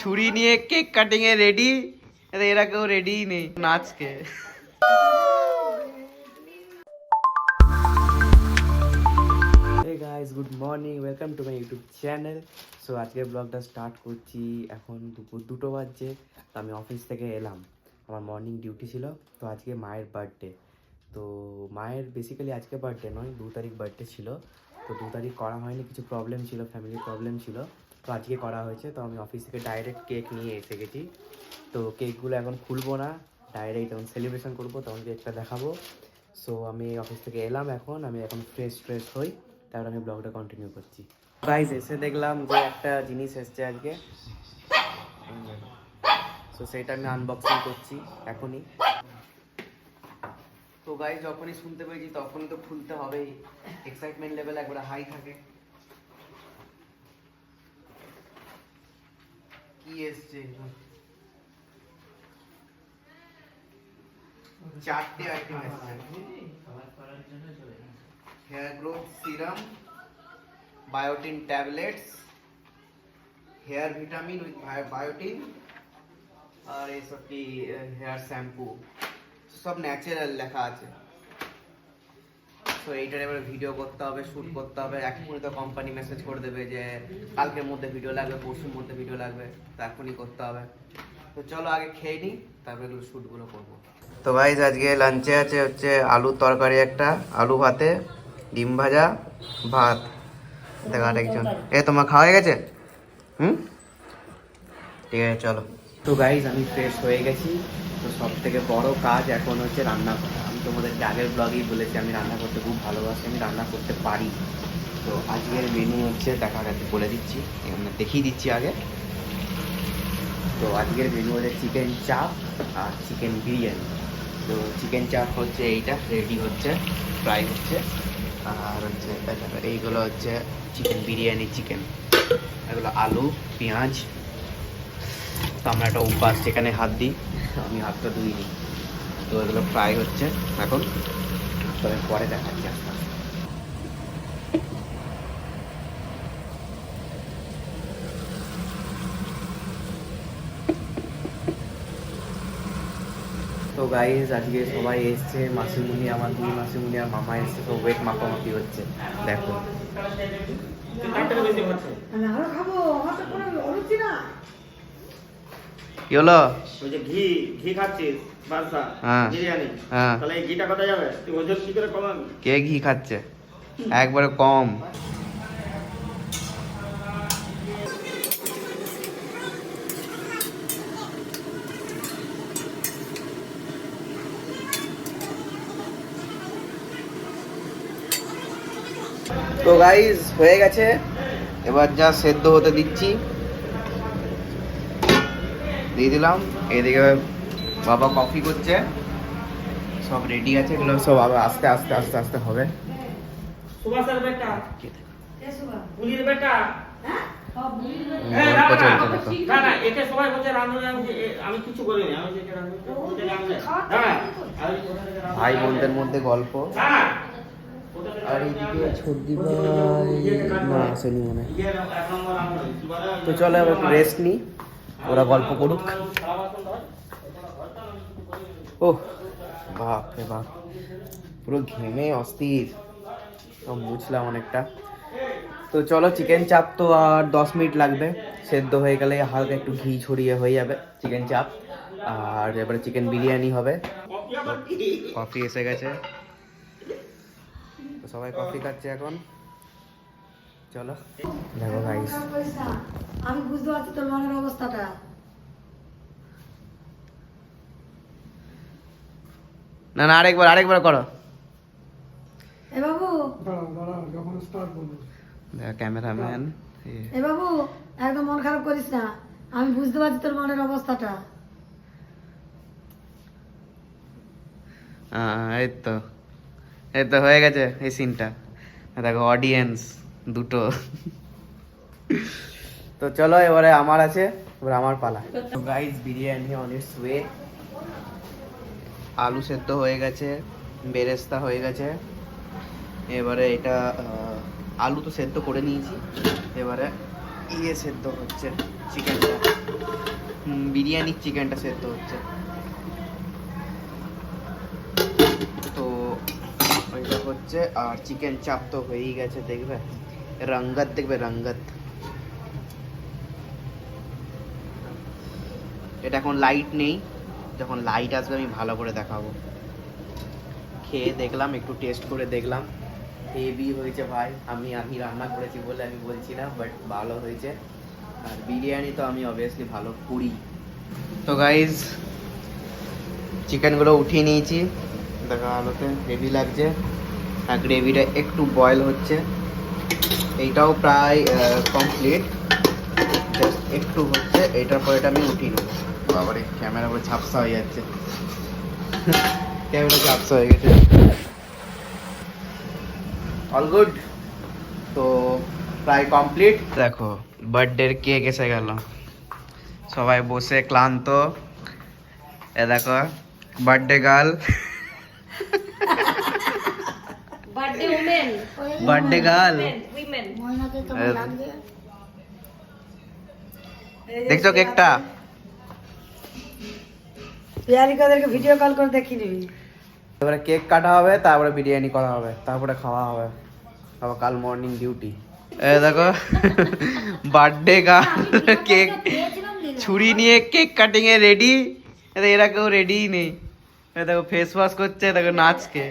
ছুরি নিয়ে cake cutting এ ready. এরা কেউ রেডি নেই নাচকে। Hey guys, good morning. Welcome to my YouTube channel. So আজকে ব্লগটা স্টার্ট করছি। এখন দুপুর 2টো বাজছে। তো আমি অফিস থেকে এলাম, আমার মর্নিং ডিউটি ছিল। তো আজকে মায়ের বার্থডে। তো মায়ের বেসিক্যালি আজকে বার্থডে নয়, 2 তারিখ বার্থডে ছিল। তো 2 তারিখ করা হয়নি, কিছু প্রবলেম ছিল, ফ্যামিলির প্রবলেম ছিল। তো আজকে করা হয়েছে। তো আমি অফিস থেকে ডাইরেক্ট কেক নিয়ে এসে গেছি। তো কেকগুলো এখন খুলবো না, ডাইরেক্ট যখন সেলিব্রেশন করবো তখন কেকটা দেখাবো। সো আমি অফিস থেকে এলাম, আমি এখন ফ্রেশ হই, তারপর আমি ব্লগটা কন্টিনিউ করছি। গাইস এসে দেখলাম যে একটা জিনিস এসছে আজকে। সো সেটা আমি আনবক্সিং করছি এখনই। তো গাইস যখনই শুনতে পেয়েছি তখনই তো খুলতে হবেই, এক্সাইটমেন্ট লেভেল একবারে হাই থাকে। কি এসছে? 4টে আইটেম এসছে। Hair growth serum, biotin tablets, hair vitamin with biotin, আর এইসব কি হেয়ার শ্যাম্পু, সব ন্যাচারাল লেখা আছে। তো এইটার এবার ভিডিও করতে হবে, শ্যুট করতে হবে। এখনই তো কোম্পানি মেসেজ করে দেবে যে কালকের মধ্যে ভিডিও লাগবে, পরশুর মধ্যে ভিডিও লাগবে, তো এখনই করতে হবে। তো চলো আগে খেয়ে নিই, তারপরে এগুলো শ্যুটগুলো করবো। তো গাইস আজকে লাঞ্চে আছে হচ্ছে আলুর তরকারি, একটা আলু ভাতে, ডিম ভাজা, ভাত। দেখা আরেকজন তোমার খাওয়া হয়ে গেছে? ঠিক আছে চলো। তো গাইস আমি ফ্রেশ হয়ে গেছি। তো সব থেকে বড় কাজ এখন হচ্ছে রান্না করা। আমি তোমাদেরকে আগের ব্লগেই বলেছি আমি রান্না করতে খুব ভালোবাসি, আমি রান্না করতে পারি। তো আজকের মেনু হচ্ছে দেখা গেছে, বলে দিচ্ছি, এখানে দেখিয়ে দিচ্ছি আগে। তো আজকের মেনু হচ্ছে চিকেন চাপ আর চিকেন বিরিয়ানি। তো চিকেন চাপ হচ্ছে এইটা রেডি হচ্ছে, ফ্রাই হচ্ছে। আর হচ্ছে এইগুলো হচ্ছে চিকেন বিরিয়ানি চিকেন, এগুলো আলু পেঁয়াজ। তো আমরা একটা অভ্যাস, যেখানে হাত দিই আমি হাতটা ধুইনি। তো এগুলো ফ্রাই হচ্ছে এখন, তবে পরে দেখাচ্ছি আস্তে আস্তে। তো গাইস আজকে সবাই এসছে, মাসিমুনি, আমার 2 মাসিমুনি আর মামা এসছে। তো ওয়েট মাপামাপি হচ্ছে, দেখো। কি হলো? ওই যে ঘি খাচ্ছিস বাদশা বিরিয়ানি, তাহলে এই ঘিটা কোথায় যাবে? তুই ওজন কি করে কমাবি? কে ঘি খাচ্ছে? একবারে কম। তো গাইস হয়ে গেছে, এবার যা সেদ্ধ হতে দিচ্ছি, দিয়ে দিলাম। এদিকে বাবা কফি করছে, সব রেডি আছে, এগুলো সব আস্তে আস্তে আস্তে আস্তে হবে। সুভাষের বেটা, পুলির বেটা, গল্প চলছে দেখো। না এটা সবাই বলছে রান্না, আমি কিছু করিনি, আমি যেটা রান্না, ভাই বোনদের মধ্যে গল্প। আর এইদিকে ছর্দি ভাই না আসেনি মনে হয়। তো চলো এবার একটু রেস্ট নিই, ওরা গল্প করুক। ও বাপ রে বাপ, পুরো ঘেমে অস্থির, তো মুছলাম অনেকটা। তো চলো চিকেন চাপ তো আর 10 মিনিট লাগবে, সেদ্ধ হয়ে গেলে হালকা একটু ঘি ছড়িয়ে হয়ে যাবে চিকেন চাপ। আর এবারে চিকেন বিরিয়ানি হবে। কফি এসে গেছে, তো সবাই কফি খাচ্ছে এখন। চলো দেখো গাইস, আমি বুঝতে পারছি তোর মনের অবস্থাটা। না না আরেকবার করো। এ বাবু, ক্যামেরাম্যান। এ বাবু, একদম মন খারাপ করিস না, আমি বুঝতে পারছি তোর মনের অবস্থাটা। এই তো হয়ে গেছে এই সিনটা, দেখো অডিয়েন্স দুটো। তো চলো এবারে আমার আছে, এবার আমার পালা। Guys biryani on its way. আলু সেদ্ধ হয়ে গেছে, বেরেস্তা হয়ে গেছে। এবারে এটা আলু তো সেদ্ধ করে নিয়েছি, এবারে ইয়ে সেদ্ধ হচ্ছে চিকেনটা, বিরিয়ানির চিকেনটা সেদ্ধ হচ্ছে। তো ওইটা হচ্ছে, আর চিকেন চাপ তো হয়েই গেছে, দেখবে রঙ্গত, দেখবে রঙ্গত। এটা এখন লাইট নেই, যখন লাইট আসবে আমি ভালো করে দেখাবো। খেয়ে দেখলাম, একটু টেস্ট করে দেখলাম, হেভি হয়েছে ভাই। আমি রান্না করেছি বলে আমি বলছি না, বাট ভালো হয়েছে। আর বিরিয়ানি তো আমি অবভিয়াসলি ভালো করি। তো গাইজ চিকেনগুলো উঠিয়ে নিয়েছি, দেখা আলোতে হেভি লাগছে। আর গ্রেভিটা একটু বয়েল হচ্ছে, এইটাও প্রায় কমপ্লিট, জাস্ট একটু হচ্ছে। এটার পর এটা আমি উঠিয়ে নেবো। বাবারে ক্যামেরা পুরো ঝাপসা হয়ে যাচ্ছে, ক্যামেরা ঝাপসা হয়ে গেছে। অল গুড, তো প্রায় কমপ্লিট। দেখো বার্থডের কেক এসে গেল, সবাই বসে ক্লান্ত। এ দেখো birthday girl, birthday women, birthday girl. Women. ময়নাকে কেমন লাগছে? দেখছো কেকটা? পিয়ালিকাদেরকে ভিডিও কল করে দেখিয়ে নিবি। এবারে কেক কাটা হবে, তারপরে বিরিয়ানি করা হবে, তারপরে খাওয়া হবে। আবার কাল মর্নিং ডিউটি। এ দেখো বার্থডে গার্ল কেক, ছুরি নিয়ে কেক কাটিং এ রেডি। এরা কেউ রেডিই নেই। এ দেখো ফেস ওয়াশ করছে, দেখো নাচকে।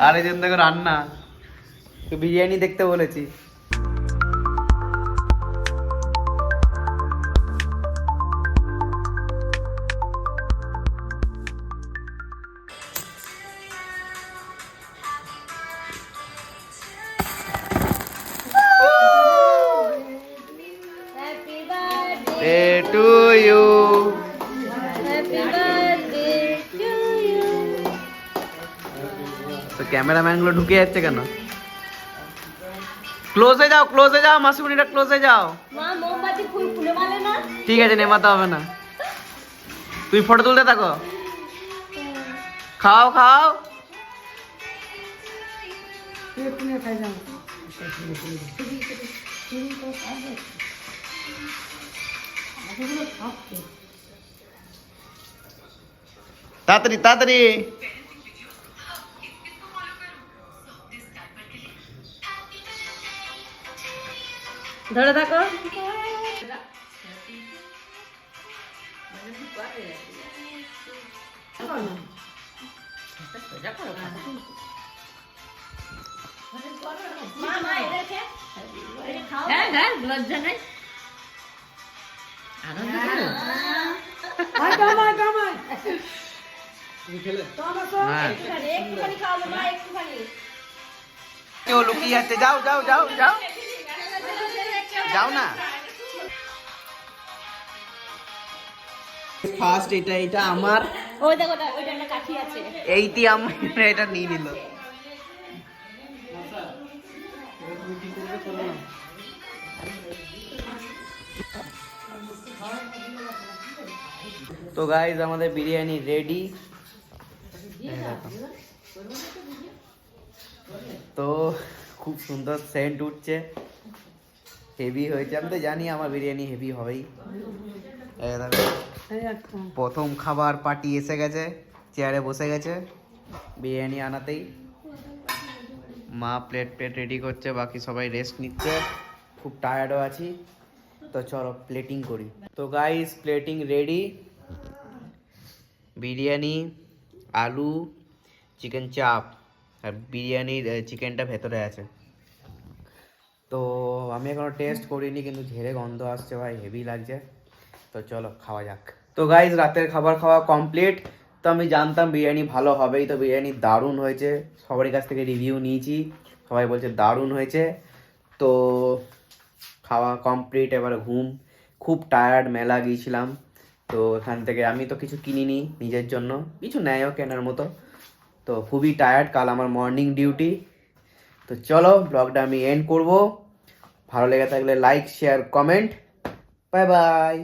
আর এই দেখো রান্না, বিরিয়ানি দেখতে বলেছি। Happy birthday to you. Happy birthday to you. তো ক্যামেরাম্যান গুলো ঢুকে যাচ্ছে কেন? ক্লোজে যাও, ক্লোজে যাও মাসিমণিটা, ক্লোজে যাও। মা মোমবাতি ফুল খুলে মালে না। ঠিক আছে, নেমাতে হবে না, তুই ফটো তুলতে থাকো। খাও খাও। খাই যাও। তাড়াতাড়ি তাড়াতাড়ি। ধরে থাকো। হ্যাঁ হ্যাঁ, লজ্জা নাই। আনন্দ করো। আয় কামাই কামাই। হ্যাঁ, একটুখানি খাওয়াবো মা, একটুখানি। কেউ লুকিয়ে যাচ্ছে, যাও যাও যাও যাও যাও না। ফার্স্ট এটা, এটা আমার, ওই দেখো ওইটা একটা কাঠি আছে। এইটি আমার, এটা নিয়ে নিল। তো গাইজ আমাদের বিরিয়ানি রেডি। তো খুব সুন্দর সেন্ট উঠছে, হেভি হয়েছে। আমি তো জানি আমার বিরিয়ানি হেভি হবেই। এই দেখো, প্রথম খাবার পার্টি এসে গেছে, চেয়ারে বসে গেছে বিরিয়ানি আনাতেই। মা প্লেট রেডি করছে, বাকি সবাই রেস্ট নিচ্ছে। খুব টায়ার্ডও আছি, তো চলো প্লেটিং করি। তো গাইস প্লেটিং রেডি। বিরিয়ানি, আলু, চিকেন চাপ, আর বিরিয়ানির চিকেনটা ভেতরে আছে। তো আমি এখনো টেস্ট করিনি, কিন্তু ঝেড়ে গন্ধ আসছে ভাই, হেভি লাগছে। তো চলো খাওয়া যাক। তো গাইজ রাতের খাবার খাওয়া কমপ্লিট। তো আমি জানতাম বিরিয়ানি ভালো হবেই, তো বিরিয়ানি দারুণ হয়েছে। সবার কাছ থেকে রিভিউ নিয়েছি, সবাই বলছে দারুণ হয়েছে। তো খাওয়া কমপ্লিট, এবার ঘুম। খুব টায়ার্ড, মেলা গিয়েছিলাম। তো এখান থেকে আমি তো কিছু কিনিনি নিজের জন্য, কিছু নেয়ও কেনার মতো। তো খুবই টায়ার্ড, কাল আমার মর্নিং ডিউটি। তো চলো ব্লগটা আমি এন্ড করব। ভালো লেগে থাকলে like, share, comment. Bye bye.